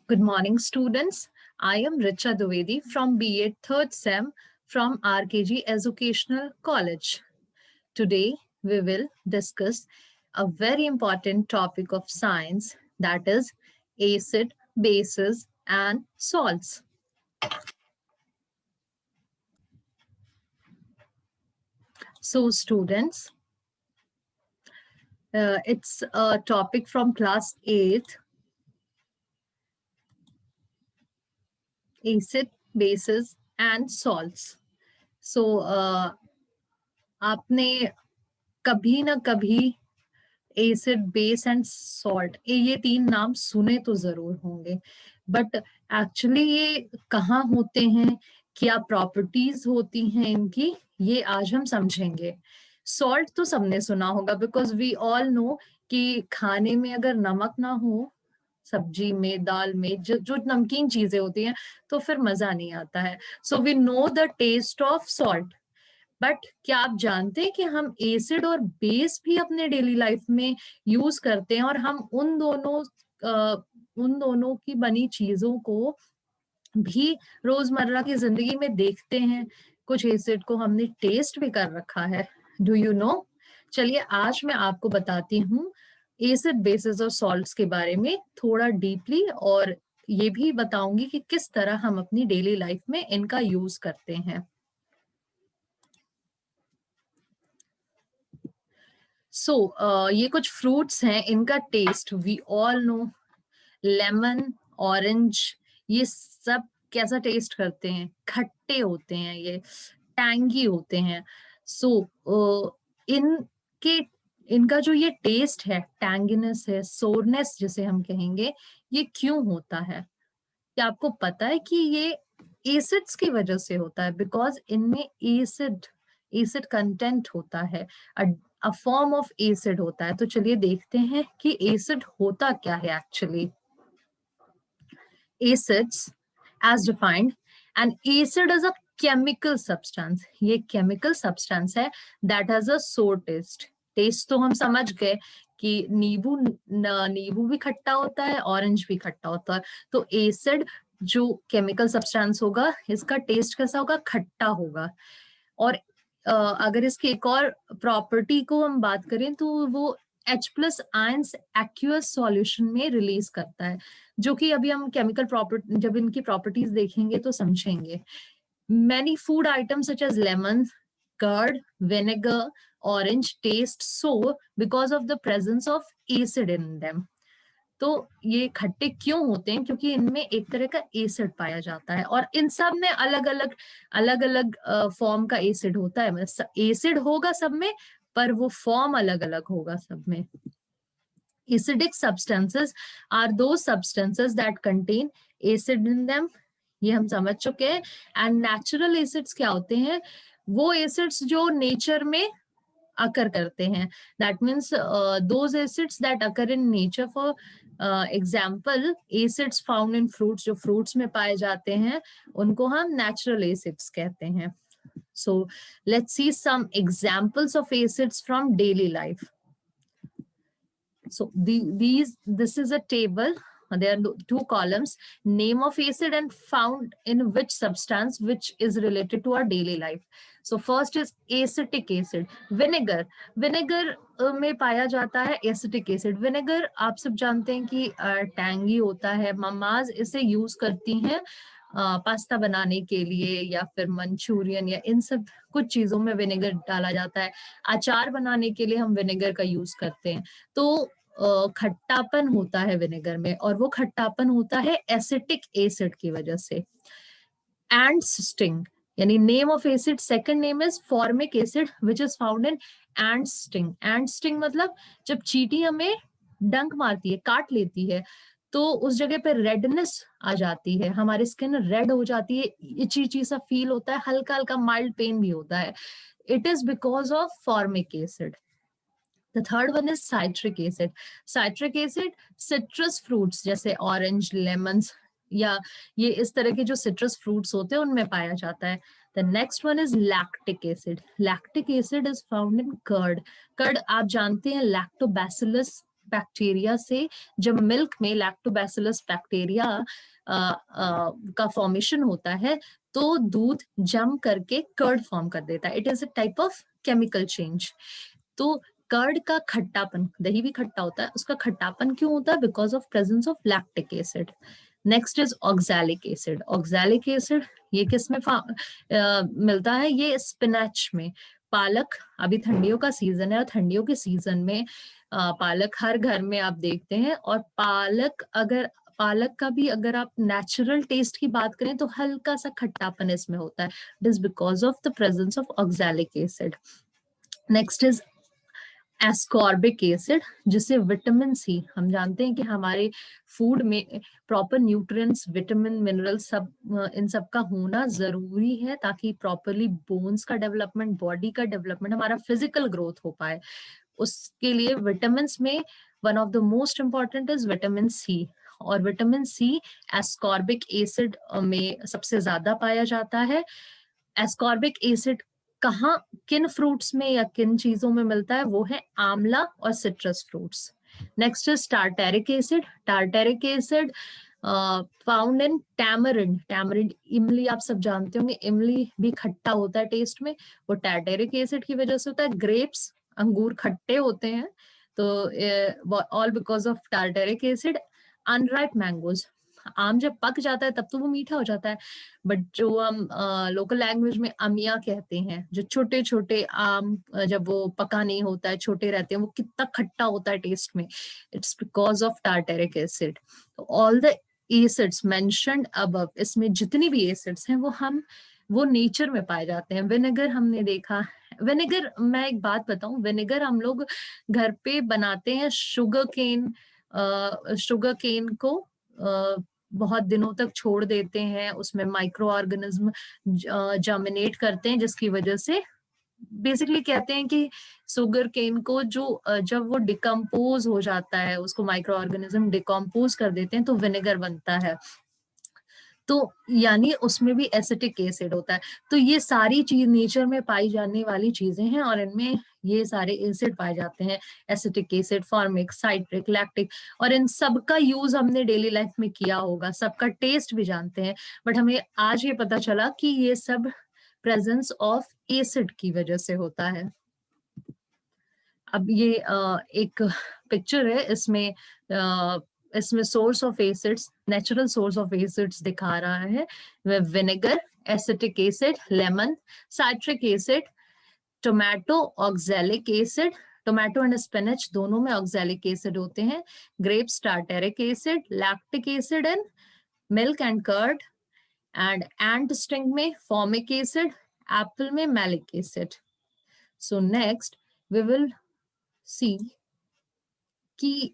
Good morning, students. I am Richa Dwivedi from B.Ed 3rd SEM from RKG Educational College. Today, we will discuss a very important topic of science, that is acid, bases, and salts. So, students, it's a topic from class 8th, acid, bases, and salts. So, आपने कभी ना कभी acid base and salt ये तीन नाम सुने तो जरूर होंगे, बट एक्चुअली ये कहाँ होते हैं, क्या प्रॉपर्टीज होती हैं इनकी, ये आज हम समझेंगे। सॉल्ट तो सबने सुना होगा बिकॉज वी ऑल नो कि खाने में अगर नमक ना हो, सब्जी में, दाल में, जो नमकीन चीजें होती हैं तो फिर मजा नहीं आता है। So we know the taste of salt. But क्या आप जानते हैं कि हम एसिड और बेस भी अपने डेली लाइफ में यूज करते हैं, और हम उन दोनों की बनी चीजों को भी रोजमर्रा की जिंदगी में देखते हैं। कुछ एसिड को हमने टेस्ट भी कर रखा है। Do you know? चलिए आज मैं आपको बताती हूँ एसिड, बेसिस और सॉल्ट्स के बारे में थोड़ा डीपली, और ये भी बताऊंगी कि किस तरह हम अपनी डेली लाइफ में इनका यूज करते हैं। ये कुछ फ्रूट्स हैं, इनका taste we all know. Lemon, orange, ये सब कैसा टेस्ट करते हैं? खट्टे होते हैं, ये टैंगी होते हैं। इनके इनका जो ये टेस्ट है, टैंगीनेस है, सोरनेस जिसे हम कहेंगे, ये क्यों होता है? क्या आपको पता है कि ये एसिड्स की वजह से होता है? बिकॉज इनमें एसिड कंटेंट होता है, अ फॉर्म ऑफ एसिड होता है। तो चलिए देखते हैं कि एसिड होता क्या है actually. Acids as defined, an acid is a chemical substance, ये chemical substance है that has a sour taste। Taste तो हम समझ गए कि नींबू भी खट्टा होता है, ऑरेंज भी खट्टा होता है। तो एसिड जो केमिकल सब्सटेंस होगा, इसका टेस्ट कैसा होगा? खट्टा होगा। और अगर इसकी एक और प्रॉपर्टी को हम बात करें तो वो H+ आयंस एक्वस सॉल्यूशन में रिलीज करता है, जो कि अभी हम केमिकल प्रॉपर्टी, जब इनकी प्रॉपर्टीज देखेंगे तो समझेंगे। Many food items such as lemon, curd, vinegar, orange taste sour because of the presence of acid in them। तो ये खट्टे क्यों होते हैं? क्योंकि इनमें एक तरह का एसिड पाया जाता है, और इन सब में अलग अलग फॉर्म का एसिड होता है। मतलब एसिड होगा सब में, पर वो फॉर्म अलग अलग होगा सब में। Acidic substances are those substances that contain acid in them, ये हम समझ चुके हैं। एंड नेचुरल एसिड्स क्या होते हैं? वो एसिड्स जो नेचर में अकर करते हैं। That means those acids that occur in nature. For example, acids found in fruits, जो फ्रूट्स में पाए जाते हैं, उनको हम नेचुरल एसिड्स कहते हैं। So let's see some examples of acids from daily life. So this is a table. There are two columns: name of acid and found in which substance, which is related to our daily life. So first is acetic acid, vinegar। Vinegar में पाया जाता है acetic acid. Vinegar आप सब जानते हैं कि tangy होता है। मम्माज इसे यूज करती हैं पास्ता बनाने के लिए, या फिर मंचूरियन, या इन सब कुछ चीजों में विनेगर डाला जाता है। अचार बनाने के लिए हम विनेगर का यूज करते हैं। तो खट्टापन होता है विनेगर में, और वो खट्टापन होता है एसिटिक एसिड की वजह से। एंड स्टिंग, यानी name of acid, second name is formic acid which is found in and sting. And sting मतलब जब चींटी हमें डंक मारती है, काट लेती है, तो उस जगह पे रेडनेस आ जाती है, हमारी स्किन रेड हो जाती है, इची इची सा फील होता है, हल्का हल्का माइल्ड पेन भी होता है। It is because of formic acid. The third one is citric acid. Citric acid citrus fruits जैसे ऑरेंज, लेमन्स, या ये इस तरह के जो सिट्रस फ्रूट्स होते हैं उनमें पाया जाता है। The next one is lactic acid. Lactic acid is found in curd. Curd आप जानते हैं, lactobacillus बैक्टीरिया से जब मिल्क में लैक्टोबैसिलस बैक्टीरिया का फॉर्मेशन होता है तो दूध जम करके कर्ड फॉर्म कर देता है. It is a type of chemical change. तो कर्ड का खट्टापन, दही भी खट्टा होता है, उसका खट्टापन क्यों होता है? Because of presence of lactic acid. Next is oxalic acid. Oxalic acid ये किस में मिलता है? ये स्पिनच में. पालक, अभी ठंडियों का सीजन है और ठंडियों के सीजन में पालक हर घर में आप देखते हैं. और पालक का भी अगर आप नेचुरल टेस्ट की बात करें तो हल्का सा खट्टापन इसमें होता है. It is because of the presence of oxalic acid. Next is ascorbic acid, जिसे विटामिन सी, हम जानते हैं कि हमारे फूड में प्रॉपर न्यूट्रिएंट्स, विटामिन, मिनरल सब इन सब का होना जरूरी है ताकि प्रॉपरली बोन्स का डेवलपमेंट, बॉडी का डेवलपमेंट, हमारा फिजिकल ग्रोथ हो पाए. उसके लिए विटामिन में one of the most important is vitamin C. और विटामिन सी एस्कॉर्बिक एसिड में सबसे ज्यादा पाया जाता है. एस्कॉर्बिक एसिड कहाँ, किन फ्रूट्स में या किन चीजों में मिलता है? वो है आंवला और citrus fruits. Next is tartaric acid. Tartaric acid found in tamarind. Tamarind, इमली, आप सब जानते होंगे, इमली भी खट्टा होता है टेस्ट में, वो टार्टेरिक एसिड की वजह से होता है. ग्रेप्स, अंगूर खट्टे होते हैं, तो all because of tartaric acid. Unripe mangoes, आम जब पक जाता है तब तो वो मीठा हो जाता है, बट जो हम लोकल लैंग्वेज में अमिया कहते हैं, जो छोटे छोटे आम जब वो पका नहीं होता है, छोटे रहते हैं, वो कितना खट्टा होता है टेस्ट में. It's because of tartaric acid. All the acids mentioned above, इसमें जितनी भी एसिड्स हैं वो नेचर में पाए जाते हैं. विनेगर हमने देखा, विनेगर, मैं एक बात बताऊं, विनेगर हम लोग घर पे बनाते हैं शुगर केन को बहुत दिनों तक छोड़ देते हैं, उसमें माइक्रो ऑर्गेनिज्म जर्मिनेट करते हैं, जिसकी वजह से बेसिकली कहते हैं कि शुगर केन को जो जब वो डिकम्पोज हो जाता है, उसको माइक्रो ऑर्गेनिज्म डिकम्पोज कर देते हैं तो विनेगर बनता है. तो यानी उसमें भी एसिटिक एसिड होता है. तो ये सारी चीज नेचर में पाई जाने वाली चीजें हैं और इनमें ये सारे एसिड पाए जाते हैं. Acetic acid, formic, citric, lactic, और इन सब का यूज हमने डेली लाइफ में किया होगा, सबका टेस्ट भी जानते हैं, बट हमें आज ये पता चला कि ये सब प्रेजेंस ऑफ एसिड की वजह से होता है. अब ये एक पिक्चर है, इसमें source of acids, natural source of acids दिखा रहा है. Vinegar, acetic acid, lemon, citric acid, tomato, oxalic acid. Tomato and spinach दोनों में ऑक्सैलिक एसिड होते हैं. Grapes, tartaric acid, lactic acid in milk and curd. And ant sting में formic acid, apple में malic acid. So next we will see कि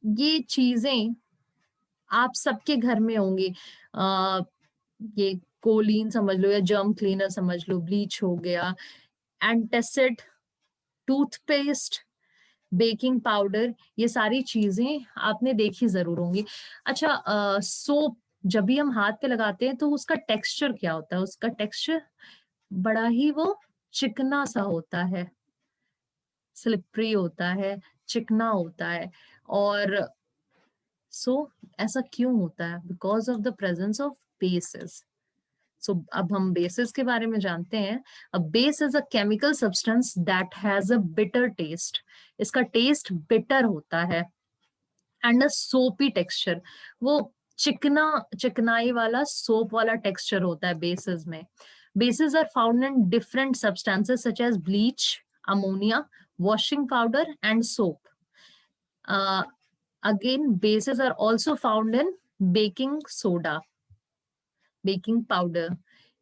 ये चीजें आप सबके घर में होंगी. ये कोलिन समझ लो या जर्म क्लीनर समझ लो, ब्लीच हो गया, एंटासिड, टूथपेस्ट, बेकिंग पाउडर, ये सारी चीजें आपने देखी जरूर होंगी. अच्छा, सोप जब भी हम हाथ पे लगाते हैं तो उसका टेक्सचर क्या होता है? उसका टेक्सचर बड़ा ही वो चिकना सा होता है, स्लिपरी होता है, चिकना होता है. और ऐसा क्यों होता है? Because of the presence of basis. अब हम बेसिस के बारे में जानते हैं. A base is a chemical substance that has a bitter taste. इसका टेस्ट बिटर होता है. एंड अ सोपी टेक्सचर, वो चिकनाई वाला, सोप वाला टेक्सचर होता है बेसिस में. Bases are found in different substances such as bleach, ammonia, washing powder, and soap. Again, bases are also found in baking soda, baking powder.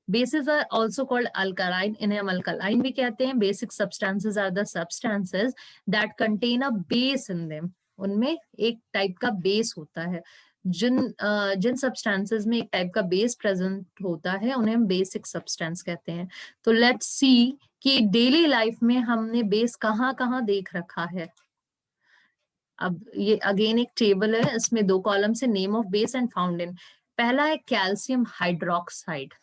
Bases are also called alkaline. इन्हें हम alkaline भी कहते हैं. Basic substances are the substances that contain a base in them. उनमें एक type का base होता है. जिन सब्सटेंसेस में एक टाइप का बेस प्रेजेंट होता है उन्हें हम बेसिक सब्सटेंस कहते हैं. तो लेट्स सी कि डेली लाइफ में हमने बेस कहाँ कहाँ देख रखा है. अब ये अगेन एक टेबल है, इसमें 2 कॉलम से name of base and found in. पहला है कैल्शियम हाइड्रोक्साइड.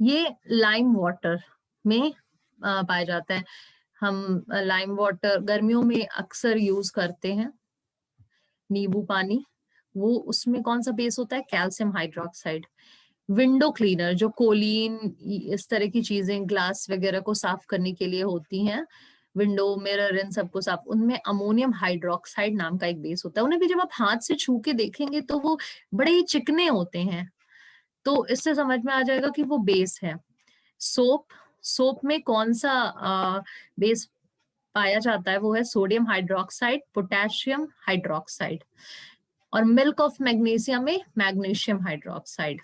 ये लाइम वाटर में पाया जाता है. हम लाइम वाटर गर्मियों में अक्सर यूज करते हैं, नींबू पानी, वो उसमें कौन सा बेस होता है, कैल्शियम हाइड्रोक्साइड। विंडो क्लीनर जो कोलिन इस तरह की चीजें ग्लास वगैरह को साफ करने के लिए होती हैं, विंडो मिरर इन सबको साफ, उनमें अमोनियम हाइड्रोक्साइड नाम का एक बेस होता है। उन्हें भी जब आप हाथ से छू के देखेंगे तो वो बड़े ही चिकने होते हैं, तो इससे समझ में आ जाएगा कि वो बेस है। सोप, सोप में कौन सा बेस पाया जाता है, वो है सोडियम हाइड्रोक्साइड, पोटेशियम हाइड्रोक्साइड। और मिल्क ऑफ मैग्नीशियम में मैग्नीशियम हाइड्रोक्साइड।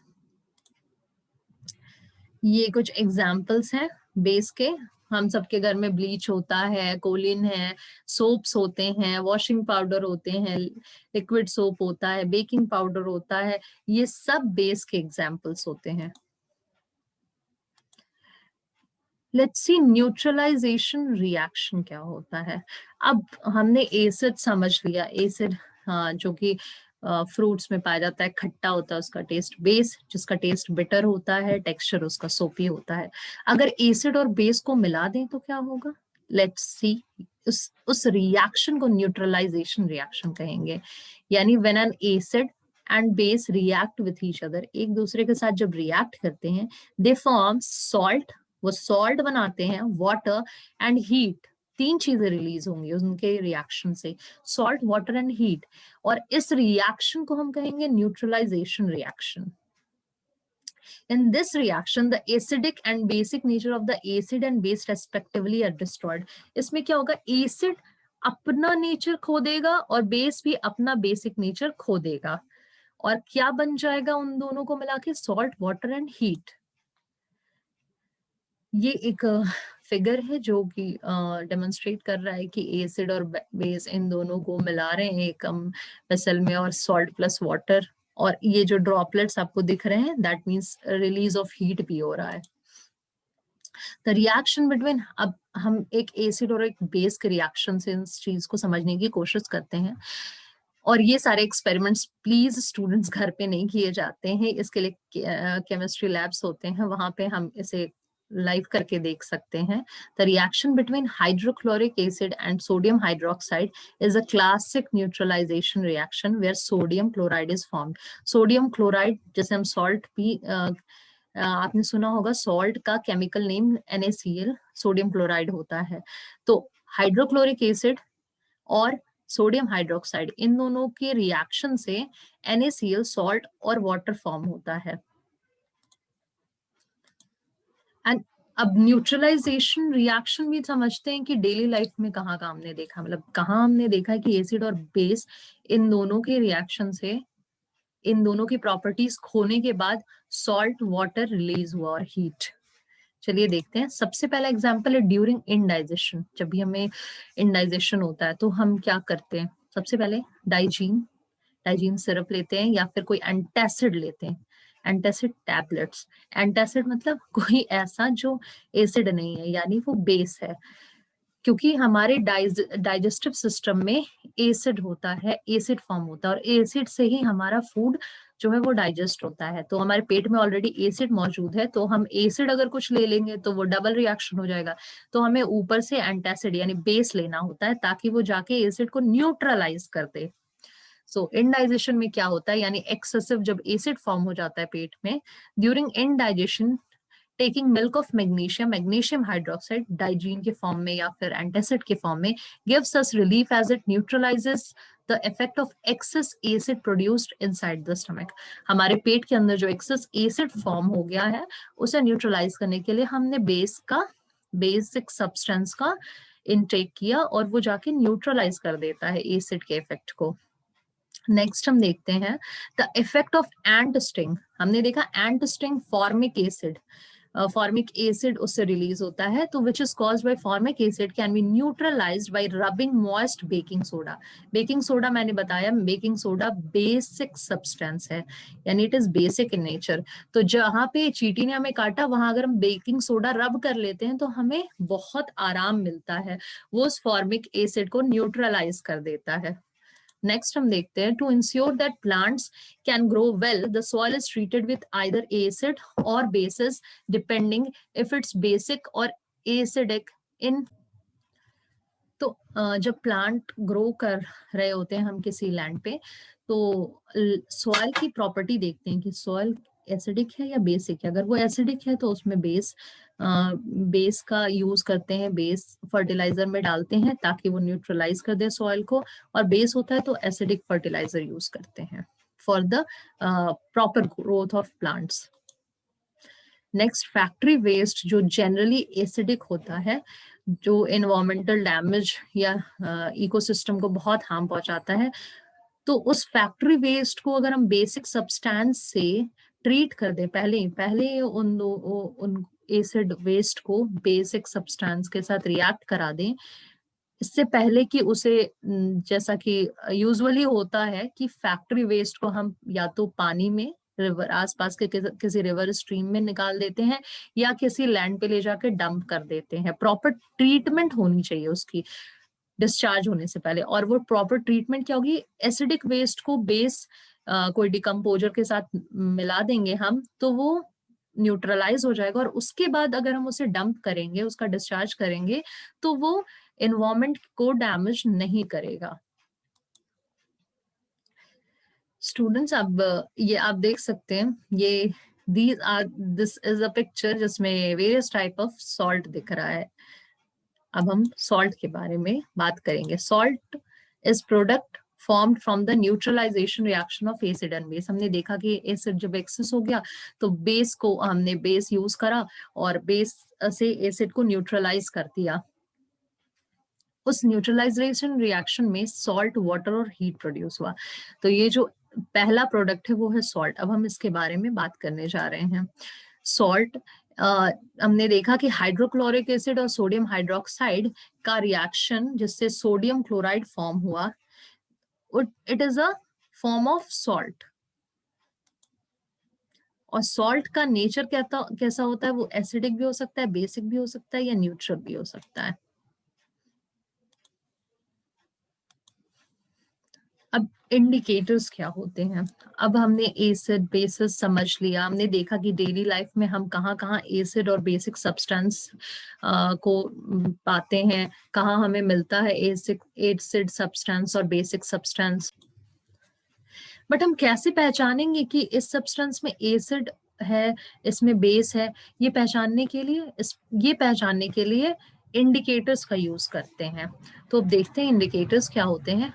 ये कुछ एग्जाम्पल्स हैं बेस के। हम सबके घर में ब्लीच होता है, कोलिन है, सोप्स होते हैं, वॉशिंग पाउडर होते हैं, लिक्विड सोप होता है, बेकिंग पाउडर होता है, ये सब बेस के एग्जाम्पल्स होते हैं। लेट्स सी न्यूट्रलाइजेशन रिएक्शन क्या होता है। अब हमने एसिड समझ लिया, एसिड जो कि फ्रूट्स में पाया जाता है, खट्टा होता है उसका टेस्ट, बेस जिसका टेस्ट बिटर होता है, टेक्सचर उसका सोपी होता है। अगर एसिड और बेस को मिला दें तो क्या होगा, लेट्स सी। उस रिएक्शन को न्यूट्रलाइजेशन रिएक्शन कहेंगे। यानी when an acid and base react with each other, एक दूसरे के साथ जब रिएक्ट करते हैं, दे फॉर्म सॉल्ट, वो सॉल्ट बनाते हैं, वाटर एंड हीट, तीन चीजें रिलीज होंगी उनके रिएक्शन से, सॉल्ट, वाटर एंड हीट। और इस रिएक्शन को हम कहेंगे neutralisation reaction. In this reaction, the acidic and basic nature of the acid and base respectively are destroyed. इसमें क्या होगा, एसिड अपना नेचर खो देगा और बेस भी अपना बेसिक नेचर खो देगा, और क्या बन जाएगा उन दोनों को मिला के, सॉल्ट, वाटर एंड हीट। ये एक फिगर है जो कि डेमोन्स्ट्रेट कर रहा है कि एसिड और बेस इन दोनों को मिला रहे हैं एक वेसल में, और सॉल्ट प्लस वाटर, और ये जो ड्रॉपलेट्स आपको दिख रहे हैं, that means release of heat भी हो रहा है। द रिएक्शन बिटवीन, अब हम एक एसिड और एक बेस के रिएक्शन से इस चीज को समझने की कोशिश करते हैं। और ये सारे एक्सपेरिमेंट्स प्लीज स्टूडेंट्स घर पे नहीं किए जाते हैं, इसके लिए केमिस्ट्री लैब्स होते हैं, वहां पे हम इसे लाइव करके देख सकते हैं। The reaction between hydrochloric acid and sodium hydroxide is a classic neutralisation reaction where sodium chloride is formed. Sodium chloride, जैसे हम सॉल्ट भी आपने सुना होगा, सॉल्ट का chemical name NaCl, sodium chloride होता है। तो हाइड्रोक्लोरिक एसिड और सोडियम हाइड्रोक्साइड, इन दोनों के रिएक्शन से NaCl, सॉल्ट और वाटर फॉर्म होता है। एंड अब न्यूट्रलाइजेशन रिएक्शन भी समझते हैं कि डेली लाइफ में कहाँ का हमने देखा, मतलब कहाँ हमने देखा है कि एसिड और बेस इन दोनों के रिएक्शन से, इन दोनों की प्रॉपर्टीज खोने के बाद सॉल्ट, वाटर रिलीज हुआ और हीट। चलिए देखते हैं। सबसे पहला एग्जांपल है ड्यूरिंग इंडाइजेशन। जब भी हमें इंडाइजेशन होता है तो हम क्या करते हैं, सबसे पहले डाइजीन सिरप लेते हैं या फिर कोई एंटासिड लेते हैं, एंटासिड टैबलेट्स। एंटासिड मतलब कोई ऐसा जो एसिड नहीं है, यानी वो बेस है, क्योंकि हमारे डाइजेस्टिव सिस्टम में एसिड होता है, एसिड फॉर्म होता है, और एसिड से ही हमारा फूड जो है वो डाइजेस्ट होता है। तो हमारे पेट में ऑलरेडी एसिड मौजूद है, तो हम एसिड अगर कुछ ले लेंगे तो वो डबल रिएक्शन हो जाएगा। तो हमें ऊपर से एंटासिड यानी बेस लेना होता है ताकि वो जाके एसिड को न्यूट्रलाइज कर दे। सो इंडाइजेशन में क्या होता है, यानी एक्सेसिव जब एसिड फॉर्म हो जाता है पेट में, during indigestion taking milk of magnesium, magnesium hydroxide Digene के फॉर्म में या फिर एंटासिड के फॉर्म में, gives us relief as it neutralises the effect of excess acid produced inside the stomach. हमारे पेट के अंदर जो एक्सेस एसिड फॉर्म हो गया है उसे न्यूट्रलाइज करने के लिए हमने बेस का, बेसिक सब्सटेंस का इनटेक किया, और वो जाके न्यूट्रलाइज कर देता है एसिड के इफेक्ट को। नेक्स्ट हम देखते हैं the effect of ant sting. हमने देखा ant sting formic acid, formic acid उससे रिलीज होता है, तो which is caused by formic acid can be neutralised by rubbing moist baking soda. Baking soda मैंने बताया, बेकिंग सोडा बेसिक सब्सटेंस है, यानी it is basic in nature. तो जहां पे चींटी ने हमें काटा वहां अगर हम बेकिंग सोडा रब कर लेते हैं तो हमें बहुत आराम मिलता है, वो उस फॉर्मिक एसिड को न्यूट्रलाइज कर देता है। नेक्स्ट हम देखते हैं to ensure that plants can grow well the soil is treated with either acid और bases depending if it's basic और एसिडिक इन तो जब प्लांट ग्रो कर रहे होते हैं हम किसी लैंड पे, तो सॉइल की प्रॉपर्टी देखते हैं कि सॉइल एसिडिक है या बेसिक है। अगर वो एसिडिक है तो उसमें बेस का यूज करते हैं, बेस फर्टिलाइजर में डालते हैं ताकि वो न्यूट्रलाइज कर दे सॉइल को, और बेस होता है तो एसिडिक फर्टिलाइजर यूज करते हैं for the proper growth of plants. Next, factory waste जो जनरली एसिडिक होता है, जो एनवायरमेंटल डैमेज या इकोसिस्टम को बहुत हार्म पहुंचाता है, तो उस फैक्ट्री वेस्ट को अगर हम बेसिक सब्सटेंस से ट्रीट कर दें, पहले उन एसिड वेस्ट को बेसिक सब्सटेंस के साथ रिएक्ट करा दें, इससे पहले कि उसे जैसा कि यूजुअली होता है कि फैक्ट्री वेस्ट को हम या तो पानी में, रिवर आसपास के किसी रिवर स्ट्रीम में निकाल देते हैं या किसी लैंड पे ले जाके डंप कर देते हैं। प्रॉपर ट्रीटमेंट होनी चाहिए उसकी डिस्चार्ज होने से पहले। और वो प्रॉपर ट्रीटमेंट क्या होगी, एसिडिक वेस्ट को बेस कोई डिकम्पोजर के साथ मिला देंगे हम, तो वो न्यूट्रलाइज हो जाएगा, और उसके बाद अगर हम उसे डंप करेंगे, उसका डिस्चार्ज करेंगे, तो वो एनवायरमेंट को डैमेज नहीं करेगा। स्टूडेंट्स, अब ये आप देख सकते हैं, ये दिस इज अ पिक्चर जिसमें वेरियस टाइप ऑफ सॉल्ट दिख रहा है। अब हम सॉल्ट के बारे में बात करेंगे। Salt is product formed from the neutralisation reaction of acid and base. हमने देखा कि एसिड जब एक्सेस हो गया तो बेस को हमने बेस यूज करा और बेस से एसिड को न्यूट्रलाइज कर दिया। उस न्यूट्रलाइजेशन रिएक्शन में सॉल्ट, वाटर और हीट प्रोड्यूस हुआ। तो ये जो पहला प्रोडक्ट है वो है सॉल्ट। अब हम इसके बारे में बात करने जा रहे हैं। सॉल्ट, हमने देखा कि हाइड्रोक्लोरिक एसिड और सोडियम हाइड्रोक्साइड का रिएक्शन जिससे सोडियम क्लोराइड फॉर्म हुआ, it is a form of salt. और सॉल्ट का नेचर कैसा होता है, वो एसिडिक भी हो सकता है, बेसिक भी हो सकता है, या न्यूट्रल भी हो सकता है। अब इंडिकेटर्स क्या होते हैं। अब हमने एसिड बेसिस समझ लिया, हमने देखा कि डेली लाइफ में हम कहाँ कहाँ एसिड और बेसिक सब्सटेंस को पाते हैं, कहाँ हमें मिलता है एसिड सब्सटेंस और बेसिक सब्सटेंस। बट हम कैसे पहचानेंगे कि इस सब्सटेंस में एसिड है, इसमें बेस है? ये पहचानने के लिए इंडिकेटर्स का यूज करते हैं। तो अब देखते हैं इंडिकेटर्स क्या होते हैं।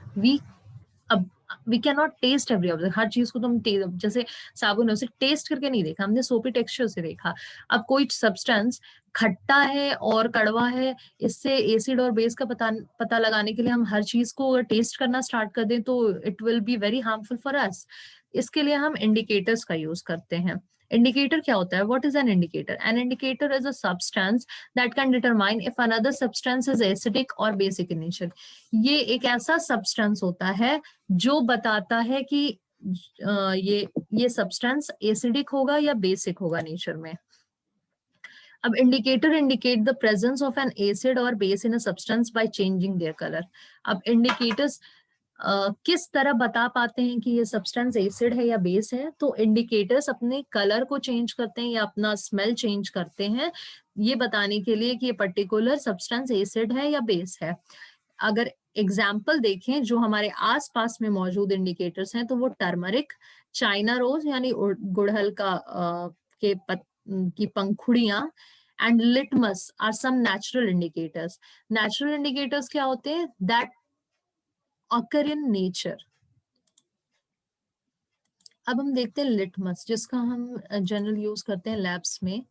अब we can not test every object, हर चीज को तो हम जैसे साबुन है उसे टेस्ट करके नहीं देखा, हमने सोपी टेक्सचर से देखा। अब कोई सब्सटेंस खट्टा है और कड़वा है, इससे एसिड और बेस का पता लगाने के लिए हम हर चीज को टेस्ट करना स्टार्ट कर दें तो it will be very harmful for us. इसके लिए हम इंडिकेटर्स का यूज करते हैं। इंडिकेटर क्या होता है? What is an indicator? An indicator is a substance that can determine if another substance is acidic और बेसिक इन नेचर। ये एक ऐसा सब्सटेंस होता है जो बताता है कि ये सब्सटेंस एसिडिक होगा या बेसिक होगा नेचर में। अब indicator indicate the presence of an acid और base in a substance by changing their colour. अब इंडिकेटर्स किस तरह बता पाते हैं कि ये सब्सटेंस एसिड है या बेस है? तो इंडिकेटर्स अपने कलर को चेंज करते हैं या अपना स्मेल चेंज करते हैं, ये बताने के लिए कि ये पर्टिकुलर सब्सटेंस एसिड है या बेस है। अगर एग्जाम्पल देखें जो हमारे आसपास में मौजूद इंडिकेटर्स हैं, तो वो टर्मरिक, चाइना रोज यानी गुड़हल की पंखुड़ियां, and litmus are some natural indicators. Natural indicators क्या होते हैं? That occur in nature. अब हम देखते हैं लिटमस, जिसका हम जनरल यूज करते हैं लैब्स में।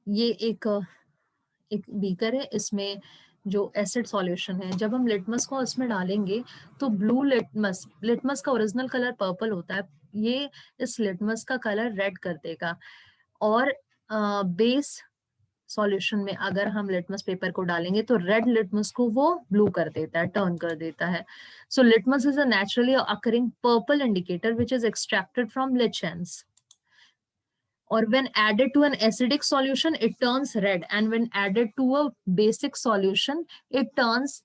ये एक बीकर है, इसमें जो एसिड सॉल्यूशन है, जब हम लिटमस को इसमें डालेंगे तो ब्लू लिटमस का ओरिजिनल कलर पर्पल होता है, ये इस लिटमस का कलर रेड कर देगा। और बेस सॉल्यूशन में अगर हम लिटमस पेपर को डालेंगे तो रेड लिटमस को वो ब्लू कर देता है, टर्न कर देता है। So litmus is a naturally occurring purple indicator which is extracted from lichens, or when added to an acidic solution it turns red, and when added to a basic solution it turns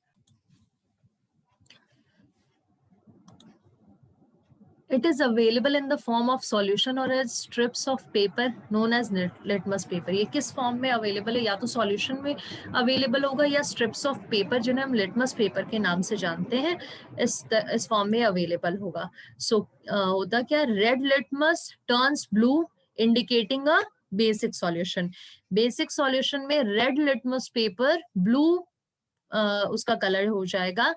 It is available in the form of solution or as strips of paper known as litmus paper. ये किस form में available है? या तो solution में available होगा या strips of paper जिन्हें हम लिटमस पेपर के नाम से जानते हैं इस फॉर्म में अवेलेबल होगा. सो होता क्या, red litmus turns blue indicating a basic solution. Basic solution में रेड लिटमस पेपर ब्लू उसका कलर हो जाएगा.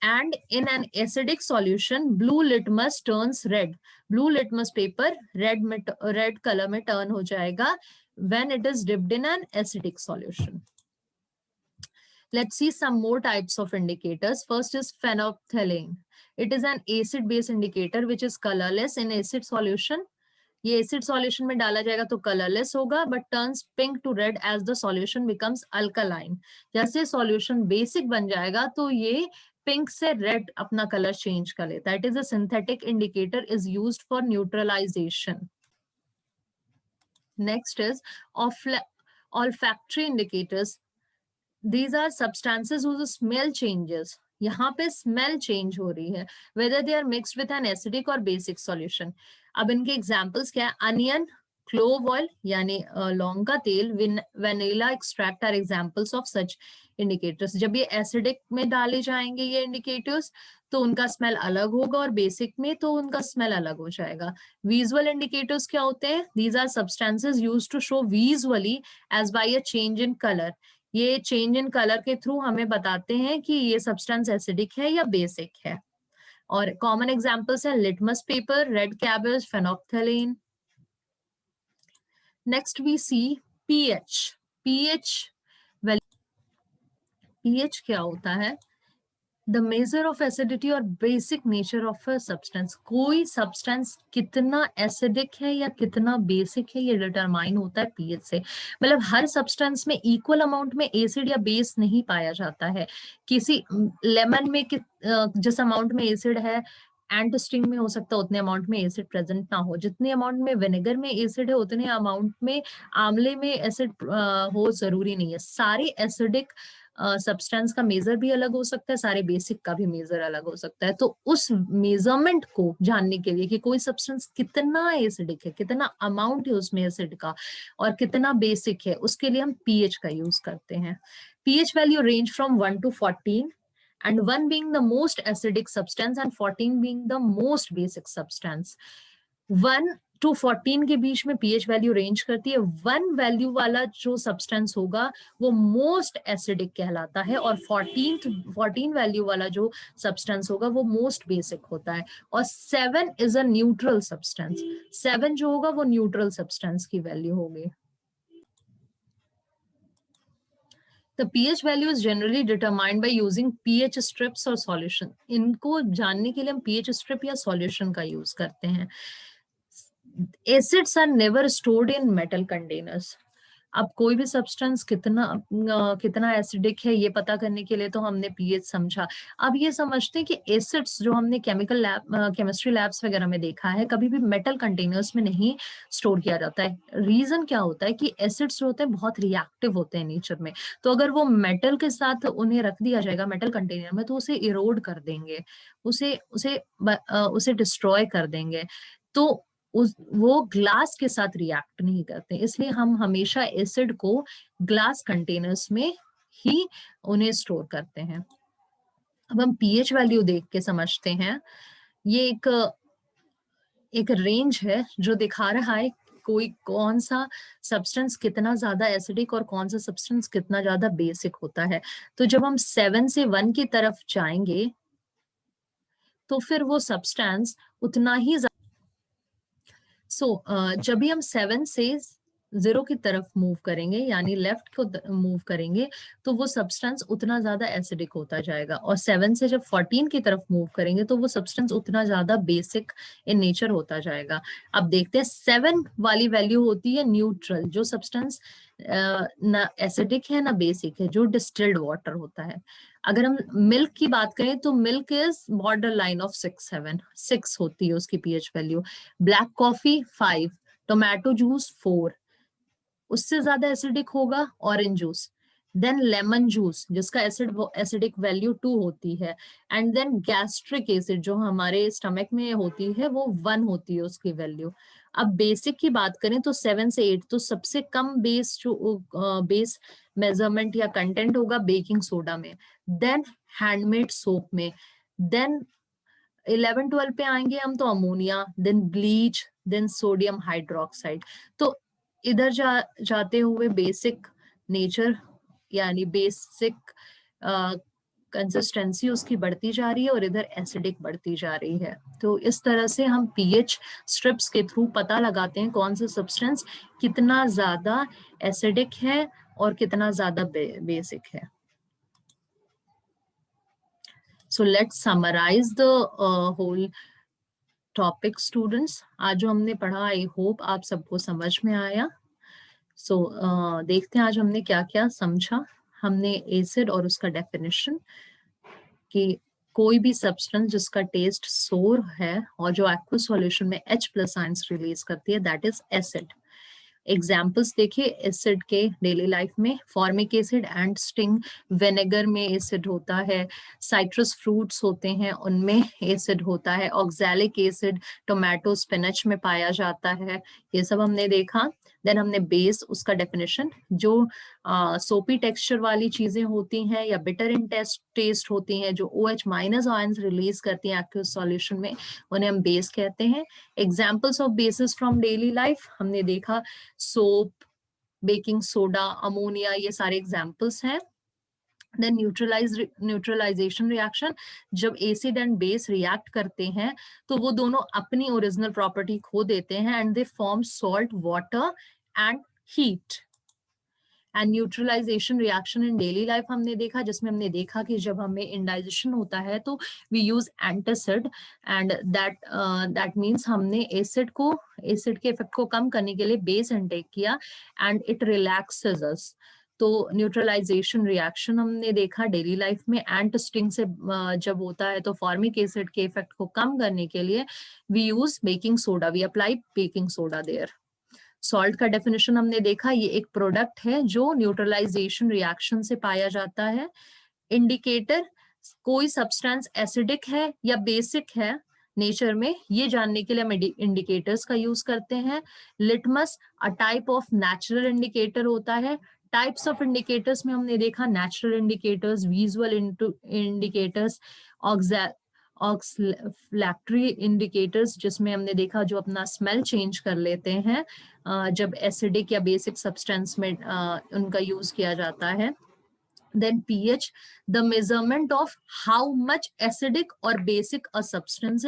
And in an acidic solution, blue litmus turns red. Blue litmus paper red color में turn हो जाएगा when it is dipped in an acidic solution. Let's see some more types of indicators. First is phenolphthalein. It is an acid-base indicator which is colorless in acid solution. ये acid solution में डाला जाएगा तो colourless होगा, but turns pink to red as the solution becomes alkaline. जैसे solution basic बन जाएगा तो ये पिंक से रेड अपना कलर चेंज कर लेता है. It is a synthetic indicator, is used for neutralisation. Next is olfactory indicators. These are substances whose smell changes. यहाँ पे स्मेल चेंज हो रही है whether they are mixed with an acidic or basic solution. अब इनके examples क्या है? Onion, clove oil यानी लौंग का तेल, vanilla extract are examples of such indicators. जब ये एसिडिक में डाले जाएंगे ये इंडिकेटर्स तो उनका स्मेल अलग होगा और बेसिक में तो उनका स्मेल अलग हो जाएगा. विजुअल इंडिकेटर्स क्या होते हैं? These are substances used to show visually as by a change in colour. ये चेंज इन कलर के थ्रू हमें बताते हैं कि ये सब्सटेंस एसिडिक है या बेसिक है. और कॉमन एग्जांपल्स है litmus paper, red cabbage, phenolphthalein. Next we see pH. PH क्या होता है? द मेजर ऑफ एसिडिटी और basic nature of a substance. कोई सब्सटेंस कितना एसिडिक है या कितना बेसिक है ये डिटरमाइन होता है पीएच से. मतलब हर सब्सटेंस में इक्वल अमाउंट में एसिड या बेस नहीं पाया जाता है. किसी लेमन में जिस अमाउंट में एसिड है एंड स्टिंग में हो सकता है उतने अमाउंट में एसिड प्रेजेंट ना हो. जितने अमाउंट में विनेगर में एसिड है उतने अमाउंट में आंवले में एसिड हो जरूरी नहीं है. सारे एसिडिक सब्सटेंस का मेजर भी अलग हो सकता है, सारे बेसिक का भी मेजर अलग हो सकता है. तो उस मेजरमेंट को जानने के लिए कि कोई सब्सटेंस कितना एसिडिक है, कितना अमाउंट है उसमें एसिड का और कितना बेसिक है, उसके लिए हम पीएच का यूज करते हैं. PH value range from 1 to 14 and 1 being the most acidic substance and 14 being the most basic substance. 1 to 14 के बीच में पीएच वैल्यू रेंज करती है. 1 वैल्यू वाला जो सब्सटेंस होगा वो मोस्ट एसिडिक कहलाता है और 14 वैल्यू वाला जो सब्सटेंस होगा वो मोस्ट बेसिक होता है. और 7 इज अ न्यूट्रल सब्सटेंस. 7 जो होगा वो न्यूट्रल सब्सटेंस की वैल्यू होगी. The pH value is generally determined by using pH strips or solution. इनको जानने के लिए हम pH strip या solution का यूज करते हैं. Acids are never stored in metal containers. अब कोई भी सब्सटेंस कितना एसिडिक है ये पता करने के लिए तो हमने पीएच समझा. अब ये समझते हैं कि एसिड्स जो हमने केमिस्ट्री लैब्स वगैरह में देखा है कभी भी मेटल कंटेनर्स में नहीं स्टोर किया जाता है. रीजन क्या होता है कि एसिड्स जो होते हैं बहुत रिएक्टिव होते हैं नेचर में. तो अगर वो मेटल के साथ उन्हें रख दिया जाएगा मेटल कंटेनर में तो उसे इरोड कर देंगे, उसे डिस्ट्रॉय कर देंगे. तो वो ग्लास के साथ रिएक्ट नहीं करते. इसलिए हम हमेशा एसिड को ग्लास कंटेनर्स में ही उन्हें स्टोर करते हैं. अब हम पीएच वैल्यू देख के समझते हैं. ये एक रेंज है जो दिखा रहा है कोई कौन सा सब्सटेंस कितना ज्यादा एसिडिक और कौन सा सब्सटेंस कितना ज्यादा बेसिक होता है. तो जब हम 7 से 1 की तरफ जाएंगे तो फिर वो सब्सटेंस उतना ही जब भी हम 7 से 0 की तरफ मूव करेंगे यानी लेफ्ट को मूव करेंगे तो वो सब्सटेंस उतना ज्यादा एसिडिक होता जाएगा. और 7 से जब 14 की तरफ मूव करेंगे तो वो सब्सटेंस उतना ज्यादा बेसिक इन नेचर होता जाएगा. अब देखते हैं 7 वाली वैल्यू होती है न्यूट्रल. जो सब्सटेंस ना एसिडिक है ना बेसिक है, जो डिस्टिल्ड वाटर होता है. अगर हम मिल्क की बात करें तो milk is border line of 6 होती है उसकी pH value. Black coffee 5, tomato juice 4, उससे ज्यादा एसिडिक होगा orange juice. Then lemon juice जिसका एसिडिक वैल्यू 2 होती है, एंड देन गैस्ट्रिक एसिड जो हमारे स्टमक में होती है वो 1 होती है उसकी वैल्यू। अब बेसिक की बात करें तो 7 से 8, तो सबसे कम बेस जो बेस मेजरमेंट या कंटेंट होगा बेकिंग सोडा में, देन हैंडमेड सोप में, देन 11-12 पे आएंगे हम तो ammonia, then bleach, then sodium hydroxide. तो इधर जाते हुए बेसिक नेचर यानी बेसिक कंसिस्टेंसी उसकी बढ़ती जा रही है और इधर एसिडिक बढ़ती जा रही है। तो इस तरह से हम पीएच स्ट्रिप्स के थ्रू पता लगाते हैं कौन सा सब्सटेंस कितना ज्यादा एसिडिक है और कितना ज्यादा बेसिक है। So let's summarize the whole topic students. आज जो हमने पढ़ा आई होप आप सबको समझ में आया। सो देखते हैं आज हमने क्या क्या समझा। हमने एसिड और उसका डेफिनेशन कि कोई भी सब्सटेंस जिसका टेस्ट सोर है और जो एक्वस सॉल्यूशन में H+ आयंस रिलीज करती है दैट इज एसिड। एग्जाम्पल्स देखिए एसिड के डेली लाइफ में, formic acid and sting vinegar में एसिड होता है, साइट्रस फ्रूट्स होते हैं उनमें एसिड होता है, ऑक्सैलिक एसिड टोमेटो स्पिनच में पाया जाता है, ये सब हमने देखा। देन हमने बेस उसका डेफिनेशन, जो सोपी टेक्सचर वाली चीजें होती हैं या बिटर इन टेस्ट होती हैं जो OH- आयंस रिलीज करती हैं एक्वस सॉल्यूशन में, उन्हें हम बेस कहते हैं। Examples of basis from daily life हमने देखा, सोप, बेकिंग सोडा, अमोनिया, ये सारे एग्जाम्पल्स हैं। देन न्यूट्रलाइजेशन रिएक्शन, जब एसिड एंड बेस रिएक्ट करते हैं तो वो दोनों अपनी ओरिजिनल प्रॉपर्टी खो देते हैं and they form salt, water and heat. And neutralisation reaction in daily life हमने देखा, जिसमें हमने देखा कि जब हमें इंडाइजेशन होता है तो we use antacid and that means हमने एसिड के इफेक्ट को कम करने के लिए बेस इनटेक किया एंड इट रिलैक्सेस अस। तो न्यूट्रलाइजेशन रिएक्शन हमने देखा डेली लाइफ में, एंट स्टिंग से जब होता है तो फॉर्मिक एसिड के इफेक्ट को कम करने के लिए we use baking soda, we apply baking soda there. Salt का डेफिनेशन हमने देखा, ये एक प्रोडक्ट है जो न्यूट्रलाइजेशन रिएक्शन से पाया जाता है। इंडिकेटर, कोई सब्सटेंस एसिडिक है या बेसिक है नेचर में, ये जानने के लिए हम इंडिकेटर्स का यूज करते हैं। Litmus a type of natural indicator होता है। टाइप्स ऑफ इंडिकेटर्स में हमने देखा natural indicators, visual indicators, olfactory indicators जिसमें हमने देखा जो अपना स्मेल चेंज कर लेते हैं जब एसिडिक या बेसिक सब्सटेंस में उनका यूज किया जाता है। Then pH, the measurement of how much acidic or basic a substance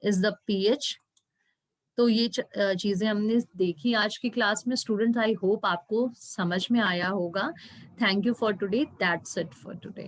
is the pH. तो ये चीजें हमने देखी आज की क्लास में। स्टूडेंट्स आई होप आपको समझ में आया होगा। Thank you for today, that's it for today.